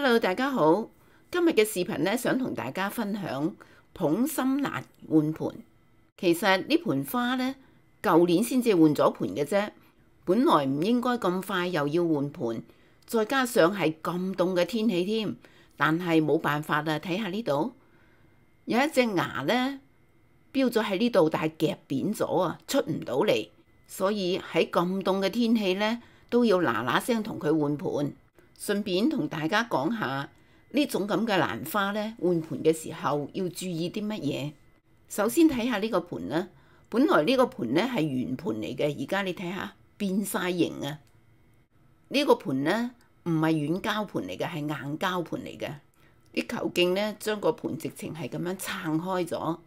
Hello，大家好。今日嘅視頻咧，想同大家分享捧心蘭換盆。其實呢盆花咧，舊年先至換咗盆嘅啫，本來唔應該咁快又要換盆，再加上係咁凍嘅天氣添。但係冇辦法啦，睇下呢度有一隻芽咧，標咗喺呢度，但係夾扁咗啊，出唔到嚟。所以喺咁凍嘅天氣咧，都要嗱嗱聲同佢換盆。順便同大家講下呢種咁嘅蘭花咧，換盆嘅時候要注意啲乜嘢？首先睇下呢個盆啦，本來呢個盆咧係圓盆嚟嘅，而家你睇下變晒形啊！呢個盆咧唔係軟膠盆嚟嘅，係硬膠盆嚟嘅。啲球莖咧將個盆直情係咁樣撐開咗。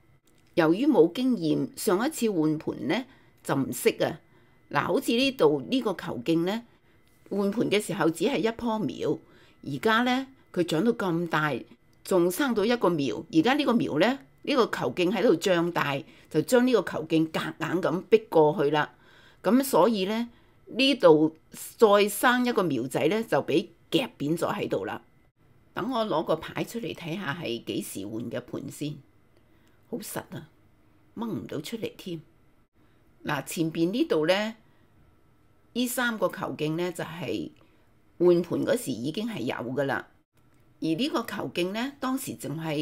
由於冇經驗，上一次換盆咧就唔識啊！嗱，好似呢度呢個球莖咧。換盆嘅時候只係一棵苗，而家咧佢長到咁大，仲生到一個苗。而家呢個苗咧，呢個球莖喺度脹大，就將呢個球莖夾硬咁逼過去啦。咁所以咧呢度再生一個苗仔咧，就俾夾扁咗喺度啦。等我攞個牌出嚟睇下係幾時換嘅盆先，好實啊，掹唔到出嚟添。嗱，前邊呢度咧。呢三個球莖咧就係換盆嗰時已經係有噶啦，而呢個球莖咧當時仲係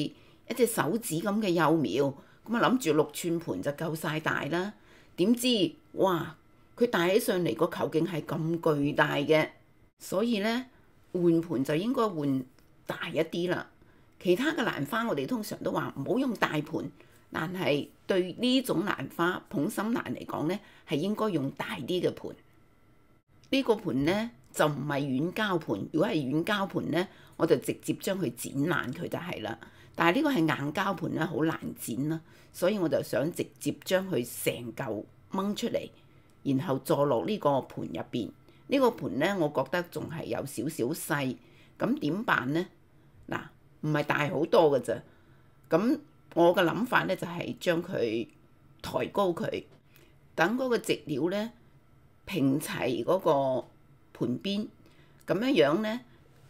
一隻手指咁嘅幼苗，咁啊諗住6寸盆就夠晒大啦。點知哇，佢大起上嚟個球莖係咁巨大嘅，所以咧換盆就應該換大一啲啦。其他嘅蘭花我哋通常都話唔好用大盆，但係對呢種蘭花捧心蘭嚟講咧，係應該用大啲嘅盆。呢個盆咧就唔係軟膠盆，如果係軟膠盆咧，我就直接將佢剪爛佢就係啦。但係呢個係硬膠盆咧，好難剪啦，所以我就想直接將佢成嚿掹出嚟，然後坐落呢個盆入邊。呢個盆咧，我覺得仲係有少少細，咁點辦咧？嗱，唔係大好多㗎咋。咁我嘅諗法咧就係將佢抬高佢，等嗰個植料咧平齊嗰個盆邊，咁樣咧，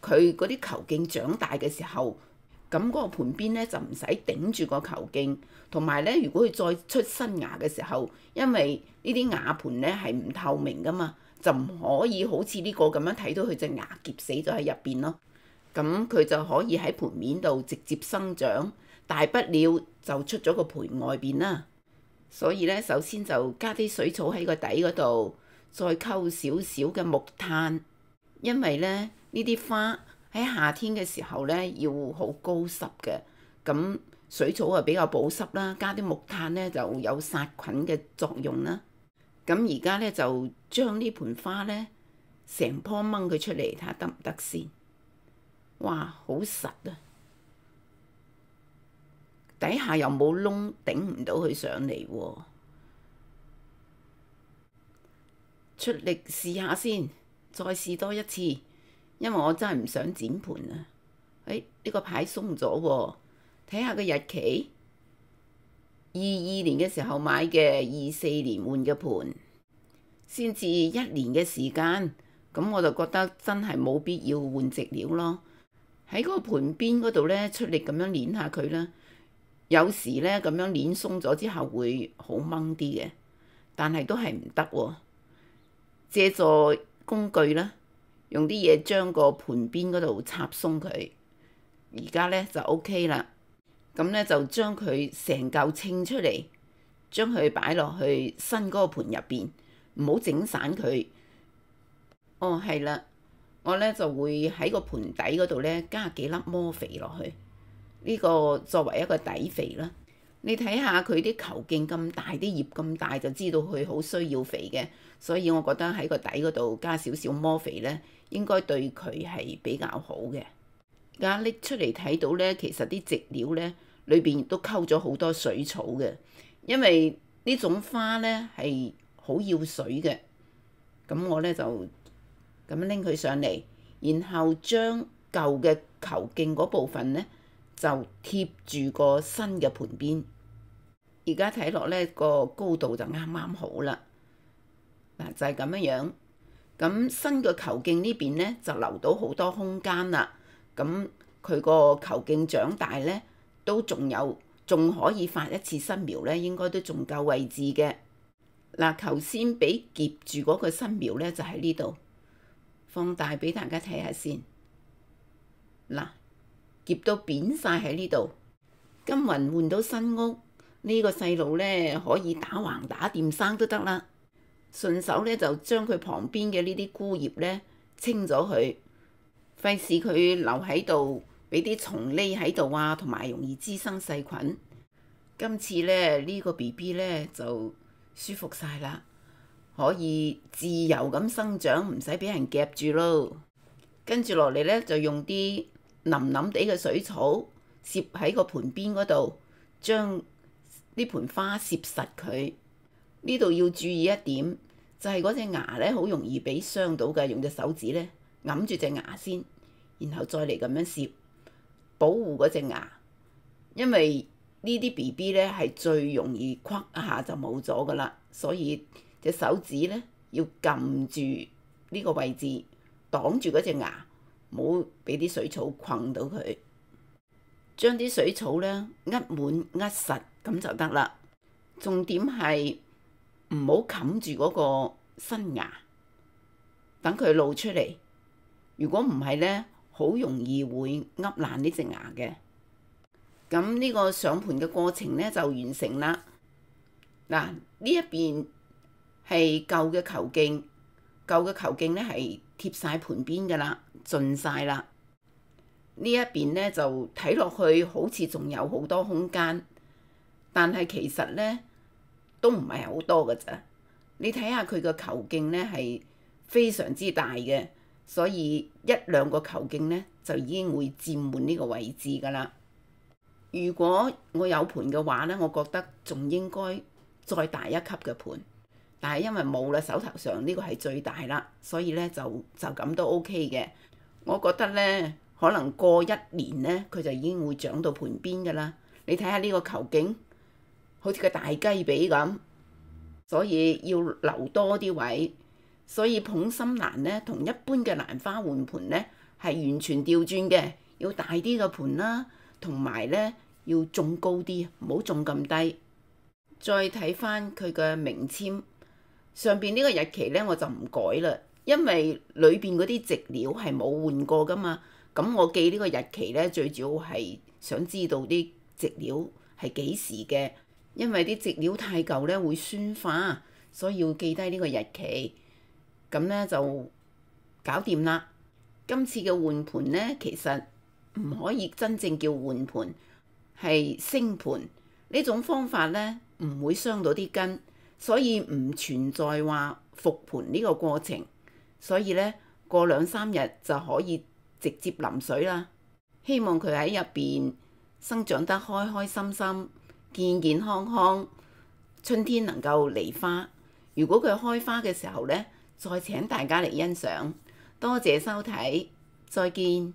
佢嗰啲球莖長大嘅時候，咁嗰個盆邊咧就唔使頂住個球莖，同埋咧，如果佢再出新芽嘅時候，因為呢啲瓦盆咧係唔透明噶嘛，就唔可以好似呢個咁樣睇到佢隻芽夾死咗喺入邊咯。咁佢就可以喺盆面度直接生長，大不了就出咗個盆外邊啦。所以咧，首先就加啲水草喺個底嗰度。再溝少少嘅木炭，因為咧呢啲花喺夏天嘅時候咧要好高濕嘅，咁水草啊比較保濕啦，加啲木炭咧就有殺菌嘅作用啦。咁而家咧就將呢盆花咧成棵掹佢出嚟睇下得唔得先。哇，好實啊！底下又冇窿頂唔到佢上嚟喎。出力試下先，再試多一次，因為我真係唔想剪盆啊！呢個牌鬆咗喎，睇下個日期，22年嘅時候買嘅，24年換嘅盆，先至1年嘅時間，咁我就覺得真係冇必要換植料咯。喺個盆邊嗰度咧，出力咁樣捏下佢啦。有時咧咁樣捏鬆咗之後會好掹啲嘅，但係都係唔得喎。借助工具啦，用啲嘢將個盆邊嗰度插鬆佢，而家咧就 OK 啦。咁咧就將佢成嚿稱出嚟，將佢擺落去新嗰個盆入邊，唔好整散佢。哦，係啦，我咧就會喺個盆底嗰度咧加幾粒魔肥落去，呢個作為一個底肥啦。你睇下佢啲球莖咁大，啲葉咁大，就知道佢好需要肥嘅，所以我覺得喺個底嗰度加少少魔肥咧，應該對佢係比較好嘅。而家拎出嚟睇到咧，其實啲植料咧裏邊都溝咗好多水草嘅，因為呢種花咧係好要水嘅。咁我咧就咁樣拎佢上嚟，然後將舊嘅球莖嗰部分咧就貼住個新嘅盆邊。而家睇落咧個高度就啱啱好啦。嗱，就係咁樣樣。咁新嘅球莖呢邊咧就留到好多空間啦。咁佢個球莖長大咧，都仲可以發一次新苗咧，應該都仲夠位置嘅。嗱，頭先俾夾住嗰個新苗咧，就喺呢度，放大俾大家睇下先。嗱，夾到扁晒喺呢度。金雲換到新屋，呢個細路咧可以打橫打掂生都得啦。順手咧就將佢旁邊嘅呢啲枯葉咧清咗佢，費事佢留喺度俾啲蟲匿喺度啊，同埋容易滋生細菌。今次咧呢個 BB 咧就舒服晒啦，可以自由咁生長，唔使俾人夾住咯。跟住落嚟咧就用啲腍腍地嘅水草攝喺個盆邊嗰度，將呢盆花攝實佢。呢度要注意一點，就係嗰隻芽咧好容易俾傷到嘅，用隻手指咧揞住隻芽先，然後再嚟咁樣攝，保護嗰隻芽。因為呢啲 BB 咧係最容易屈一下就冇咗噶啦，所以隻手指咧要撳住呢個位置，擋住嗰隻芽，唔好俾啲水草困到佢。將啲水草咧扼滿扼實咁就得啦。重點係唔好冚住嗰個新芽，等佢露出嚟。如果唔係咧，好容易會扼爛呢隻芽嘅。咁呢個上盤嘅過程咧就完成啦。嗱，呢一邊係舊嘅球莖，舊嘅球莖咧係貼晒盤邊噶啦，盡晒啦。呢一邊咧就睇落去好似仲有好多空間，但係其實咧都唔係好多㗎咋。你睇下佢個球莖咧係非常之大嘅，所以一兩個球莖咧就已經會佔滿呢個位置㗎啦。如果我有盤嘅話咧，我覺得仲應該再大一級嘅盤，但係因為冇啦，手頭上呢個係最大啦，所以咧就咁都 OK 嘅。我覺得咧可能過1年咧，佢就已經會長到盤邊㗎啦。你睇下呢個球莖，好似個大雞髀咁，所以要留多啲位。所以捧心蘭咧同一般嘅蘭花換盤咧係完全調轉嘅，要大啲嘅盤啦，同埋咧要種高啲，唔好種咁低。再睇翻佢嘅名籤上邊呢個日期咧，我就唔改啦，因為裏邊嗰啲植料係冇換過噶嘛。咁我記呢個日期咧，最主要係想知道啲植料係幾時嘅，因為啲植料太舊咧會酸化，所以要記低呢個日期。咁咧就搞掂啦。今次嘅換盤咧，其實唔可以真正叫換盤，係升盤。呢種方法咧唔會傷到啲根，所以唔存在話復盤呢個過程。所以咧過2-3日就可以直接淋水啦。希望佢喺入邊生長得開開心心、健健康康，春天能夠離花。如果佢開花嘅時候咧，再請大家嚟欣賞。多謝收睇，再見。